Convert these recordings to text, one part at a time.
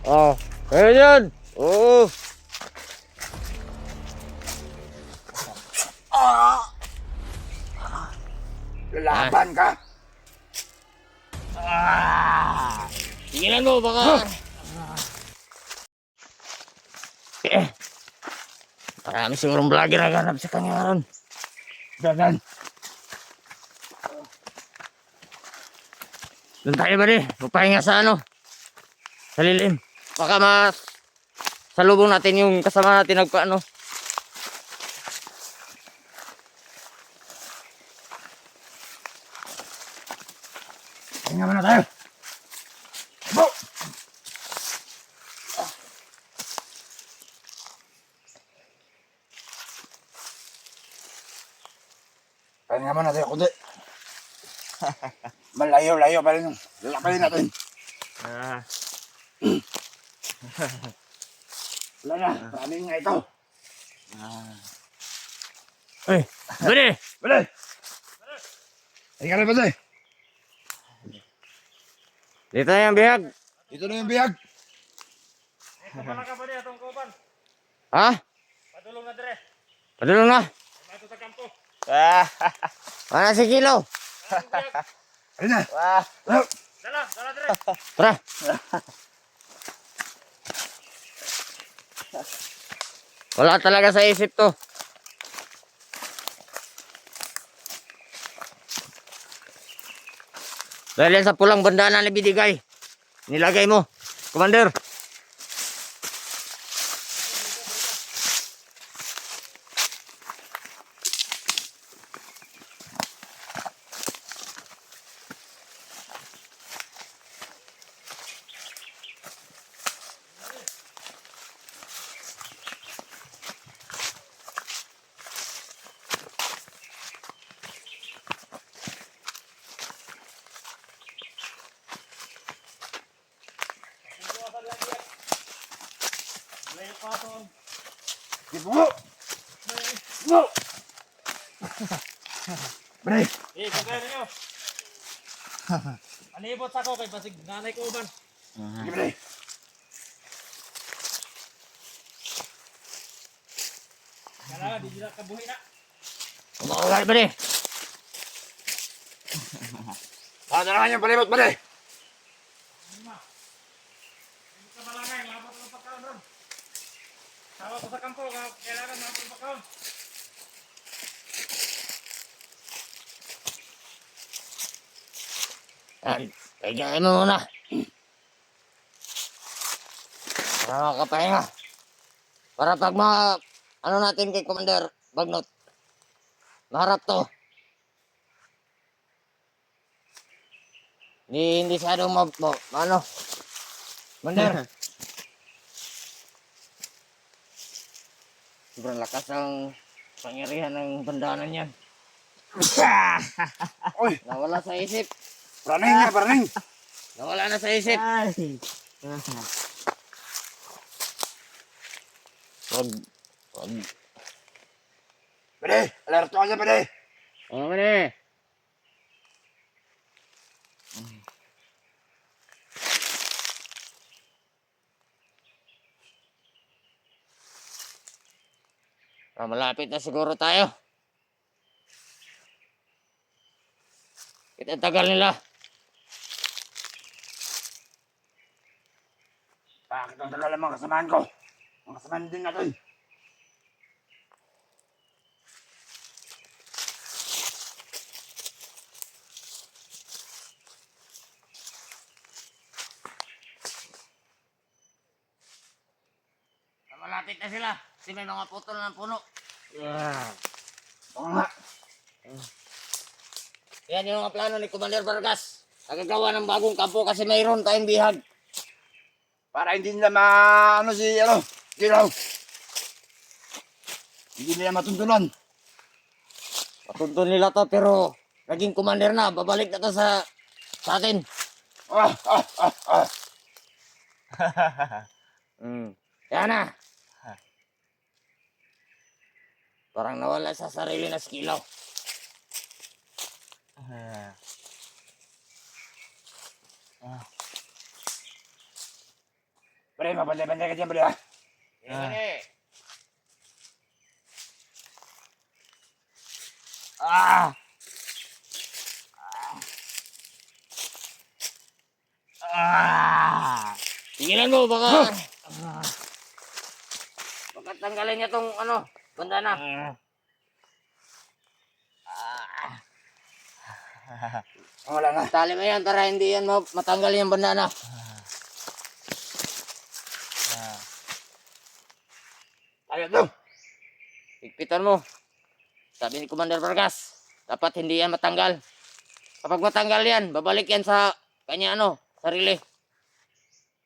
Oh, ayun yun. Oo. Lalaban ka? Tigilan mo, baka. Marami sigurong vlogger na ganap sa kanya ron. Dadan. Doon tayo ba rin? Magpahinga sa ano? Sa lilim. Baka mas salubong natin yung kasama natin nagpaano. Pahinga muna tayo. Bo! Pahinga muna tayo kundi. Malayo-layo pa rin yung lalakayin natin. Wala na, maraming nga ito. Ay, bali! Bale! Pahinga na ba tayo? Dito na yung bihag. Ito na yung biyag. Ito pala ka ba niya itong kauban? Ha? Padulong na dire. Padulong na. Ito sa kampo. Mana si Kilo? Ayun na. Dala dire. Tara. Wala talaga sa isip to. Dahil yan sa pulang bandana na binigay. Nilagay mo, Commander. Tipo mo! Mo! Bale! Eh, kagaya ninyo. Anibot sa ko kay basig nanay ko uban. Sige bale! Kailangan di sila kabuhi na. Umakawal ba rin? Ano naman yung palibot bale? Hindi ka malangay, mabot ang pagkaon ron. Tawag ko sa kampo, kailangan mabot ang pagkaon. Kaya mo muna. Para makapahinga. Para pag ano natin kay Commander Bagnot. Maharap to. Hindi masyadong ano. Commander. Sobrang lakas ng pangyarihan ng bandanan yan. Uy! Nawala sa isip. Paraning nga, paraning! Nawala na sa isip. Wag. Bale! Alerto ka dyan bale! Ano man eh? Malapit na siguro tayo. Kita tagal nila. Bakit ang tagal ang mga kasamahan ko? Mga kasamahan din natin. Malapit na sila. Kasi may mga putol ng puno. Oo nga. Yan yung mga plano ni Commander Vargas. Nagagawa ng bagong kampo kasi mayroon tayong bihag. Para hindi nila Kilaw. Hindi nila matuntunan. Patuntun nila to pero naging commander na. Babalik na to sa atin. Yan na. Parang nawala sa sarili na skillaw. Pre, mabantay-bantay ka dyan, pre, ha? Ah! Ah! Tigilan mo, baka... Baka tanggalin niya tong ano, bandana. Wala na. Tali mo yan para hindi yan matanggal yung bandana. Ayaw to. Higpitan mo. Sabi ni Commander Vargas, dapat hindi yan matanggal. Kapag matanggal yan, babalik yan sa kanya ano, sarili.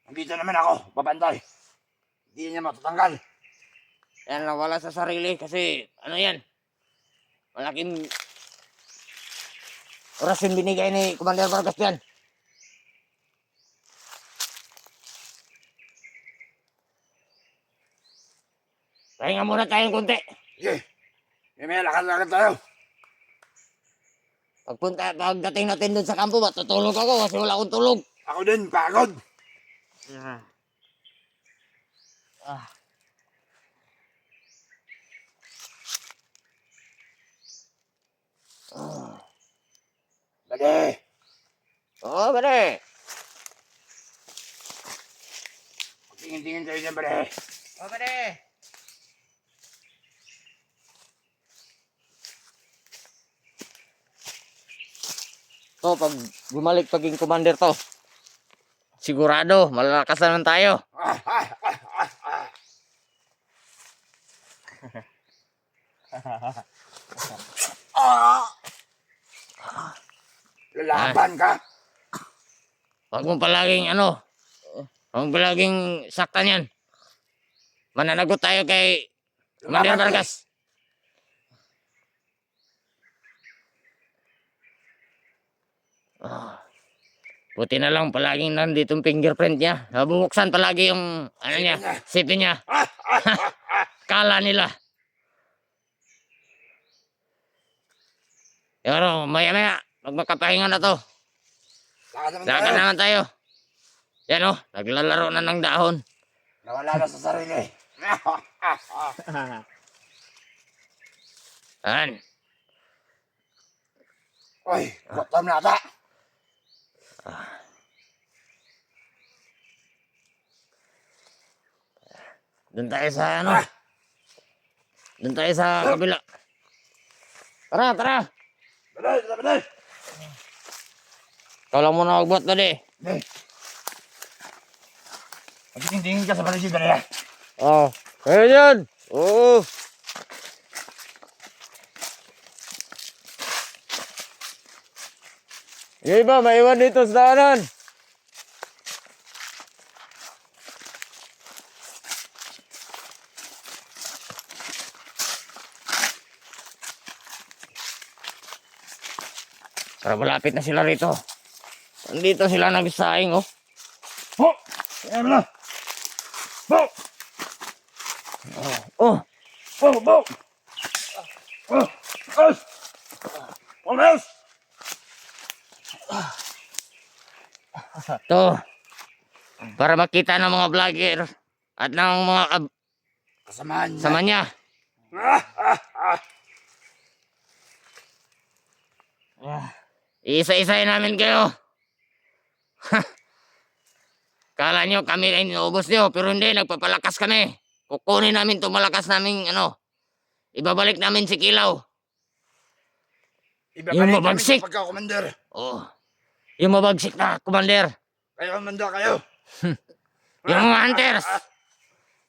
Nandito naman ako, babantay. Hindi niya matatanggal. Yan, nawala sa sarili kasi ano yan, malaking oras yung binigay ni Commander Vargas yan. Pahinga muna tayong konti. Sige. May lakad-lakad tayo. Pagdating natin dun sa kampo, matutulog ako kasi wala akong tulog. Ako din, pagod. Dali. Oo, pare. Tingin-tingin tayo dyan, pre. Oo, pare. To, pag bumalik paging commander to, sigurado, malalakas naman tayo. Lalaban ka. Huwag mo palaging ano, huwag mo palaging saktan yan. Mananagot tayo kay Commander Lumaban ka. Vargas. Buti na lang palaging nandito yung fingerprint niya. Nabubuksan palagi yung ano niya, sipin niya. Kala nila. Pero maya-maya, magmakapahinga na to. Lakad naman Lakad tayo. naman tayo. Yan o, naglalaro na ng dahon. Nawala na sa sarili. Yan. Uy, gutom na ata. Doon tayo sa ano. Doon tayo sa kabila. Tara, tara. Dali, dali, dali. Ikaw lang muna magbuhat tadi. Dali. Magtingin-tingin ka sa paligid, dali, ha? Oh, kaya yan. Oo. Yung iba, maiwan dito sa daanan. Para malapit na sila rito. Nandito sila nagsaing, oh. Ho! Ayan mo na. Bo! Oh, Bo! Bo! Os! Pumes! to. Para makita ng mga vlogger at ng mga Kasamahan niya. sama niya. Isa-isahin namin kayo. Kala nyo kami ay inuubos nyo, pero hindi, nagpapalakas kami. Kukunin namin itong malakas namin, ano, ibabalik namin si Kilaw. Ibabalik Yung namin mabagsik. sa pagka-commander. Oh, yung mabagsik na commander. Kayo, commander, kayo. Yung mga hunters.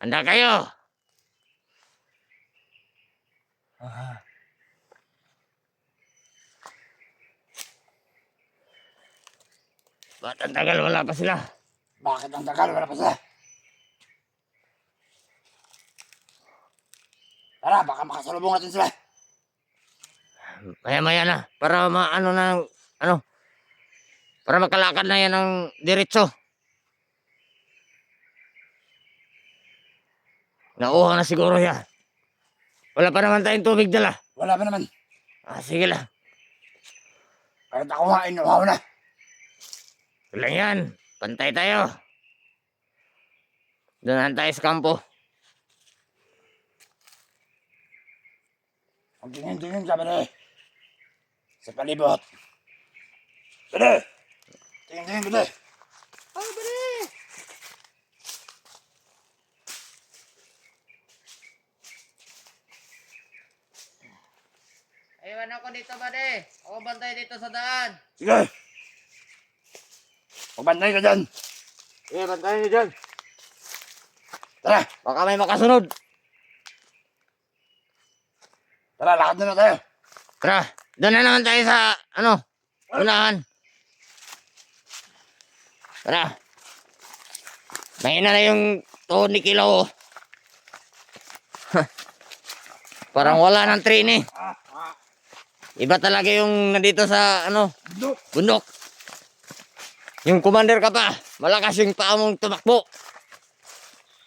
Handa kayo. Ba't ang tagal wala pa sila? Bakit ang tagal? Wala pa sila. Tara, baka makasalubong natin sila. Maya-maya na. Para maano na, ano, para makalakad na yan ng diretso. Nauha na siguro yan. Wala pa naman tayong tubig dala. Wala pa naman. Sige lang. Kahit ako nga, inuhaw na. Walang yan. Pantay tayo. Doon tayo sa kampo. Ang tingin-tingin ka, pare. Sa palibot. Pare! Tingin-tingin, pare. Oh, bari! Aywan ako dito, bari. Ako bantay dito sa daan. Sige! Magbantay ka dyan. Sige, bantayan niyo dyan. Tara! Baka may makasunod. Tara, lakad na tayo. Tara, doon na naman tayo sa, unahan. Tara. Mahina na yung tuhod ni Kilaw. Oh. Parang wala ng train eh. Iba talaga yung nandito sa, Duk! bundok. Yung commander ka pa, malakas yung paa mong tumakbo.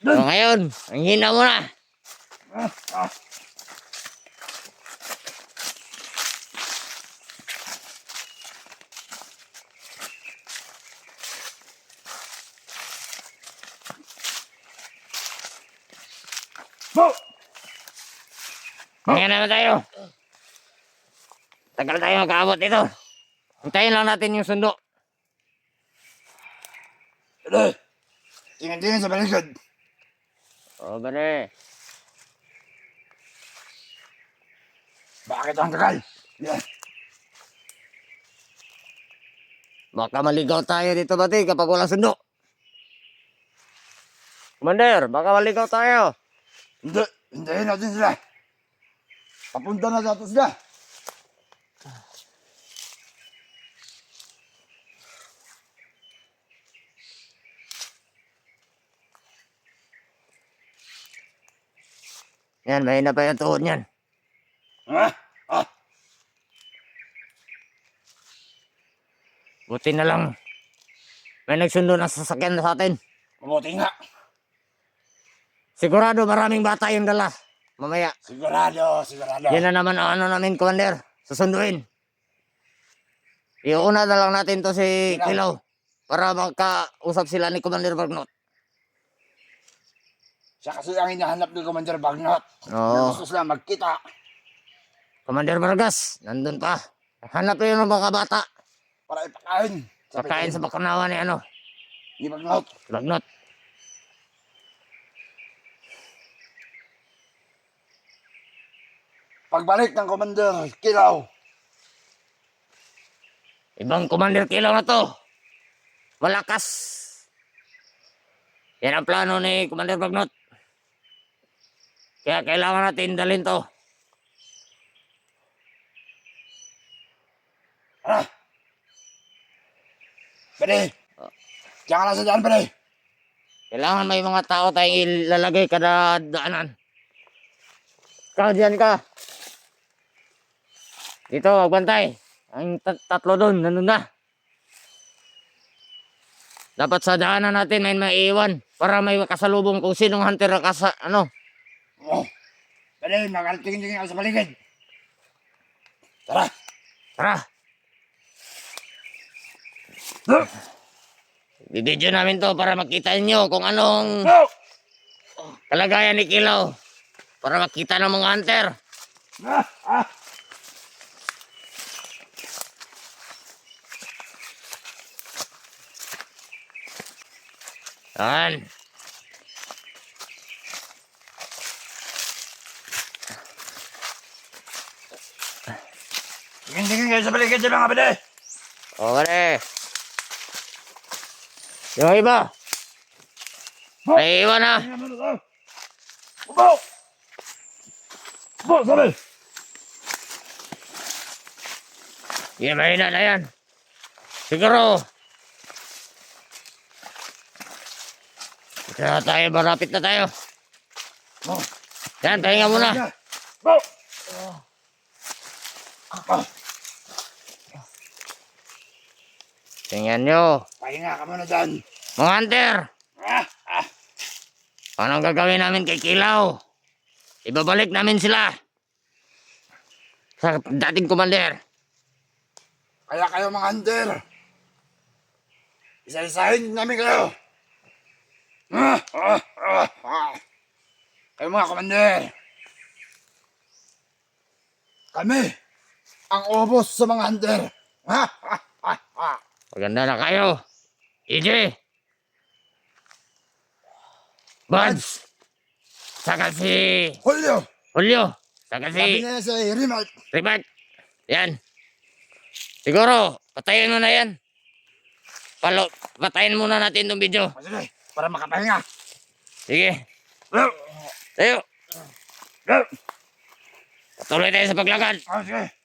So ngayon, ang hina mo na. Bo! Kaya naman tayo. Tagal tayo magkaabot dito. Hintayin lang natin yung sundo. Pare! Tingin-tingin sa balikod. Oh, bale. Bakit ang tagal? Yan. Baka maligaw tayo dito bati kapag walang sundo. Commander, baka maligaw tayo. Hindi. Hintayin natin sila. Papunta na sa atos sila. Yan, mahina pa yung tuhod niyan. Ha? Ah! Buti na lang. May nagsundo ng sasakyan sa atin. Mabuti nga. Sigurado maraming bata yung dala. Mamaya. Sigurado, sigurado. Yan na naman ang namin, Commander. Susunduin. Iuna na lang natin to si Kilaw. Para magkausap sila ni Commander Bagnot. Siya kasi ang hinahanap ni Commander Bagnot. Oo. Gusto sila magkita. Commander Vargas, nandun pa. Hanap yun ng mga bata. Para ipakain. Pagkain sa bakanawa ni Ni Bagnot. Bagnot. Pagbalik ng Commander Kilaw. Ibang Commander Kilaw na to. Malakas. Yan ang plano ni Commander Bagnot. Kaya kailangan natin dalhin to. Ano? Pwede. Diyan ka lang sa daan, pwede. Kailangan may mga tao tayong ilalagay kada daanan. Ikaw dyan ka. Dito, magbantay. Ang tatlo doon, nandun na. Dapat sa daanan natin may maiiwan para may kasalubong kung sinong hunter na Oh. Pwede, nakaratingin-tingin ako sa paligid. Tara. Tara, Go! bibidyo namin to para makita niyo kung anong Go! kalagayan ni Kilaw. Para makita ng mga hunter. Ah! Ah! Yan. Tingin-tingin kayo sa paligid sa mga pwede. O, pare. Yung iba, may iwan na. Tingnan mo na to. Upo! Upo, sabi! Yan, mahina na yan. Siguro. Ito na tayo, marapit na tayo. Oh. Yan, pahinga muna. Upo! Oh. Tingnan nyo. Pahinga ka muna dyan. Mga hunter, Ah! Ah! anong gagawin namin kay Kilaw? Ibabalik namin sila sa dating commander. Kaya kayo mga hunter. Isa-isahin namin kayo. Ah! Ah! Ah! mga commander. Kami ang ubos sa mga hunter. Ha? Ha? Ha? Ha? Maganda na kayo. EJ. Buds. Saka si Julio, Julio. Saka sabi si niya sa remote. Ribat. Yan. Siguro, patayin mo na yan. Patayin muna natin itong video. Sige, para makapahinga. Sige. Go! Tayo. Go! Patuloy tayo sa paglakad. Sige.